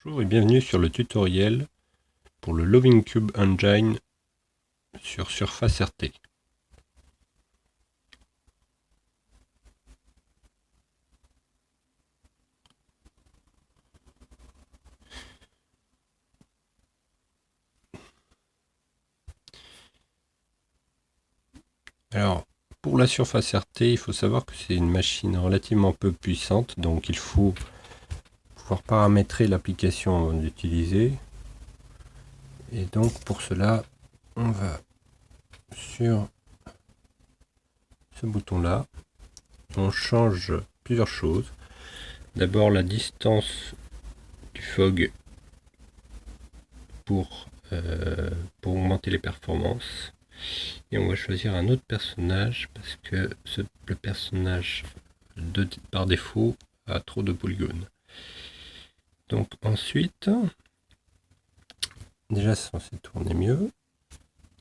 Bonjour et bienvenue sur le tutoriel pour le Loving Cube Engine sur Surface RT. Alors, pour la Surface RT, il faut savoir que c'est une machine relativement peu puissante, donc il faut pouvoir paramétrer l'application d'utiliser. Et donc pour cela, on va sur ce bouton-là, on change plusieurs choses. D'abord la distance du fog pour augmenter les performances. Et on va choisir un autre personnage parce que le personnage par défaut a trop de polygones. Donc ensuite, déjà c'est censé tourner mieux.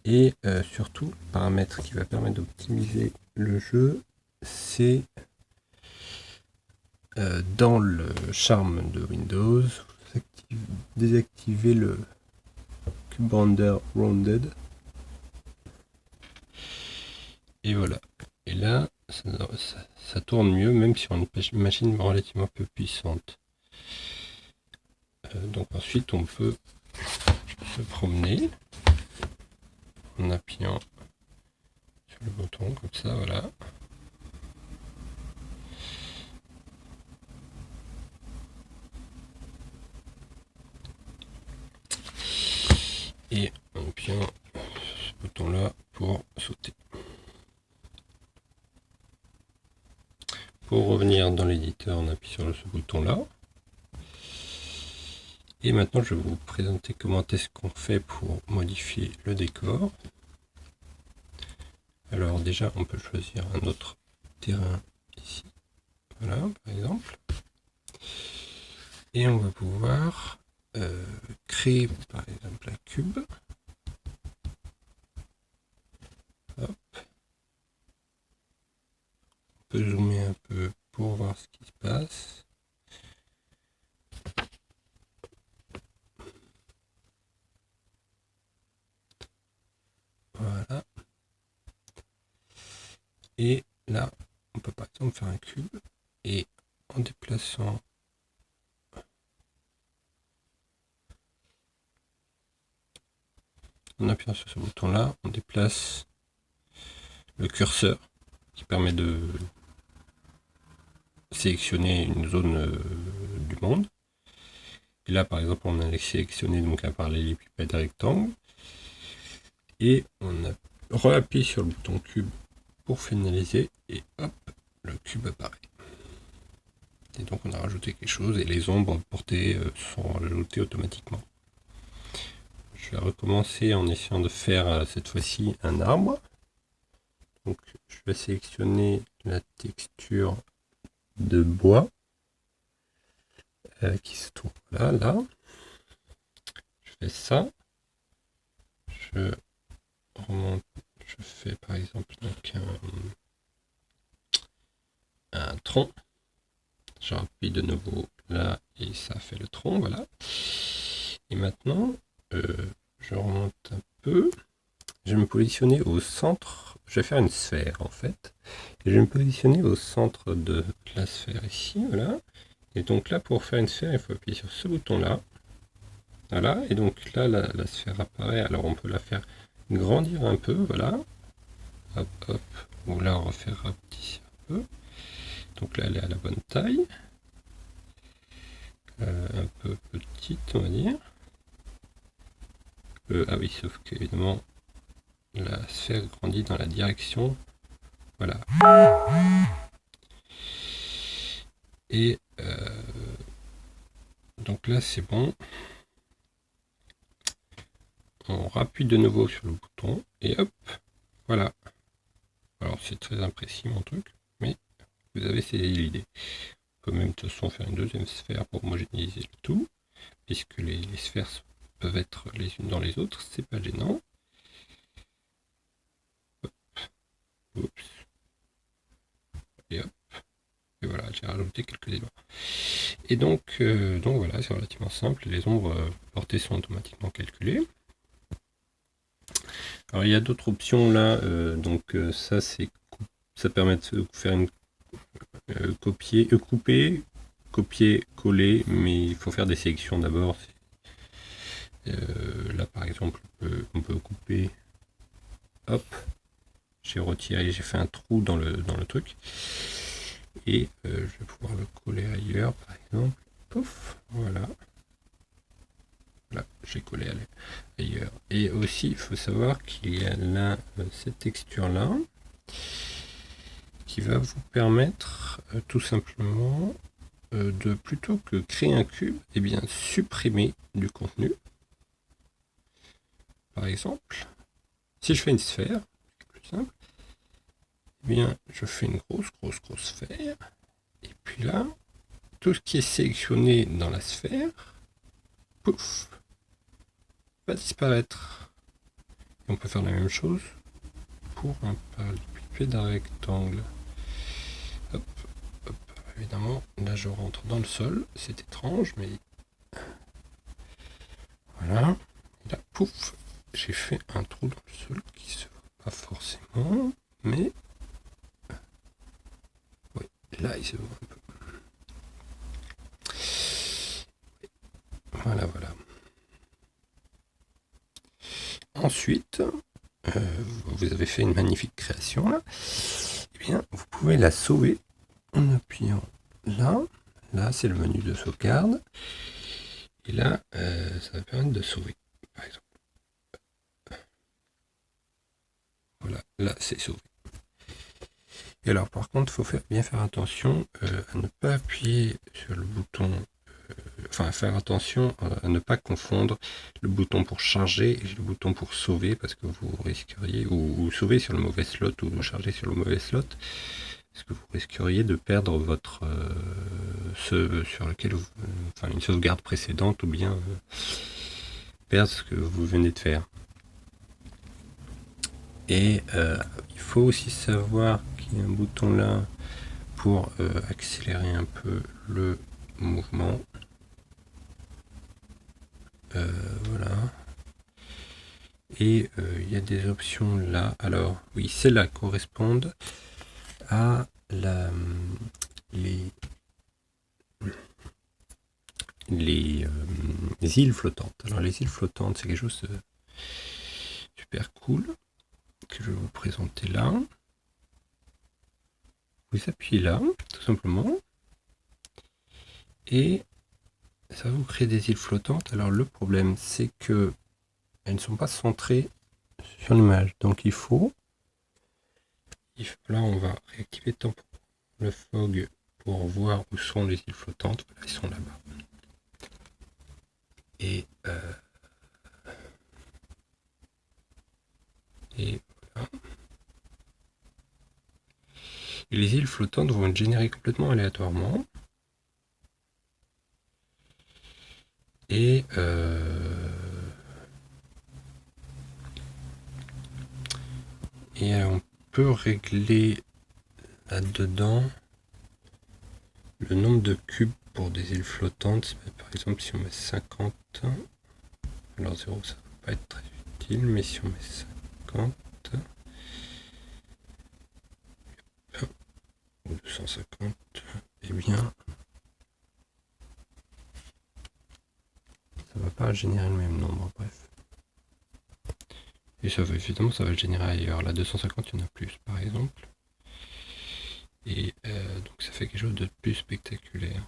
Et surtout, le paramètre qui va permettre d'optimiser le jeu, c'est dans le charme de Windows, désactiver le Cube Render Rounded. Et voilà. Et là, ça tourne mieux, même sur une machine relativement peu puissante. Donc ensuite, on peut se promener en appuyant sur le bouton, comme ça, voilà. Et en appuyant sur ce bouton-là pour sauter. Pour revenir dans l'éditeur, on appuie sur ce bouton-là. Et maintenant, je vais vous présenter comment est-ce qu'on fait pour modifier le décor. Alors déjà, on peut choisir un autre terrain ici. Voilà, par exemple. Et on va pouvoir créer, par exemple, un cube. Hop. On peut zoomer un peu pour voir ce qui se passe. Voilà. Et là, on peut par exemple faire un cube et en déplaçant en appuyant sur ce bouton là, on déplace le curseur qui permet de sélectionner une zone du monde. Et là par exemple on a sélectionné donc un parallélépipède rectangle et on appuie sur le bouton cube pour finaliser et hop, le cube apparaît. Et donc on a rajouté quelque chose et les ombres portées sont rajoutées automatiquement. Je vais recommencer en essayant de faire cette fois-ci un arbre. Donc je vais sélectionner la texture de bois qui se trouve là. Je fais ça. Je remonte. Je fais par exemple donc un tronc. J'appuie de nouveau là et ça fait le tronc, voilà. Et maintenant, je remonte un peu. Je vais me positionner au centre. Je vais faire une sphère en fait. Et je vais me positionner au centre de la sphère ici, voilà. Et donc là, pour faire une sphère, il faut appuyer sur ce bouton-là. Voilà, et donc là, la sphère apparaît. Alors on peut la faire grandir un peu, voilà. Hop, hop. Ou là, on va faire rapetisser un peu. Donc là, elle est à la bonne taille. Un peu petite, on va dire. Ah oui, sauf que évidemment, la sphère grandit dans la direction. Voilà. Et donc là, c'est bon. On rappuie de nouveau sur le bouton et hop, voilà. Alors c'est très imprécis mon truc, mais vous avez saisi l'idée. On peut même de toute façon faire une deuxième sphère pour homogénéiser le tout, puisque les sphères peuvent être les unes dans les autres, c'est pas gênant. Hop. Oups. Et hop. Et voilà. voilà, j'ai rajouté quelques éléments. Et donc voilà, c'est relativement simple. Les ombres portées sont automatiquement calculées. Alors il y a d'autres options là. Ça permet de faire une couper, copier, coller, mais il faut faire des sélections d'abord. Là par exemple, on peut couper. Hop, j'ai retiré, j'ai fait un trou dans le truc. Et je vais pouvoir le coller ailleurs, par exemple. Pouf, voilà. Là, j'ai collé ailleurs. Et aussi, il faut savoir qu'il y a là cette texture-là qui va vous permettre tout simplement de, plutôt que créer un cube, et bien supprimer du contenu. Par exemple, si je fais une sphère, c'est plus simple, eh bien je fais une grosse sphère, et puis là, tout ce qui est sélectionné dans la sphère, pouf, va disparaître. Et on peut faire la même chose pour un parallélépipède d'un rectangle. Hop, hop, évidemment, là je rentre dans le sol, c'est étrange, mais voilà. Et là, pouf, j'ai fait un trou dans le sol qui se voit pas forcément, mais oui, là il se voit un peu. Voilà. Ensuite, vous avez fait une magnifique création là. Eh bien, vous pouvez la sauver en appuyant là. Là, c'est le menu de sauvegarde. Et là, ça va permettre de sauver, par exemple. Voilà, là, c'est sauvé. Et alors, par contre, il faut bien faire attention à ne pas appuyer sur le bouton. Enfin, faire attention à ne pas confondre le bouton pour charger et le bouton pour sauver, parce que vous risqueriez, ou sauver sur le mauvais slot, ou charger sur le mauvais slot, parce que vous risqueriez de perdre votre ce sur lequel enfin une sauvegarde précédente, ou bien perdre ce que vous venez de faire. Et il faut aussi savoir qu'il y a un bouton là pour accélérer un peu le mouvement. Voilà. Et il y a des options là. Alors oui, celles-là correspondent à les îles flottantes. Alors les îles flottantes, c'est quelque chose de super cool que je vais vous présenter là. Vous appuyez là, tout simplement, et ça va vous créer des îles flottantes. Alors le problème, c'est que elles ne sont pas centrées sur l'image. Donc là on va réactiver le fog pour voir où sont les îles flottantes. Voilà, ils sont là-bas. Et voilà. Et les îles flottantes vont être générées complètement aléatoirement. Et on peut régler là-dedans le nombre de cubes pour des îles flottantes. Par exemple, si on met 50, alors 0 ça ne va pas être très utile, mais si on met 50 ou 250, eh bien ça va pas générer le même nombre, bref. Et ça va, évidemment, ça va le générer ailleurs. Là, 250, il y en a plus, par exemple. Et donc ça fait quelque chose de plus spectaculaire.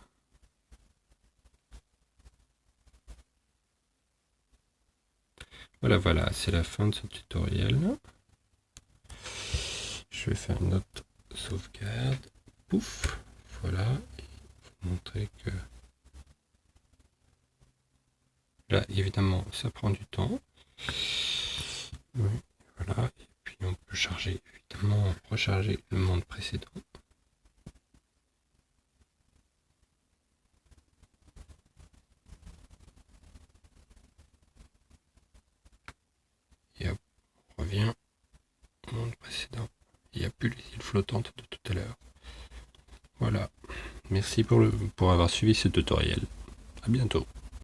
Voilà, c'est la fin de ce tutoriel. Je vais faire une autre sauvegarde. Pouf, voilà. Et vous montrer que là, évidemment, ça prend du temps. Oui, voilà. Et puis on peut charger, évidemment, recharger le monde précédent. Et hop, on revient au monde précédent. Il n'y a plus les îles flottantes de tout à l'heure. Voilà. Merci pour avoir suivi ce tutoriel. À bientôt.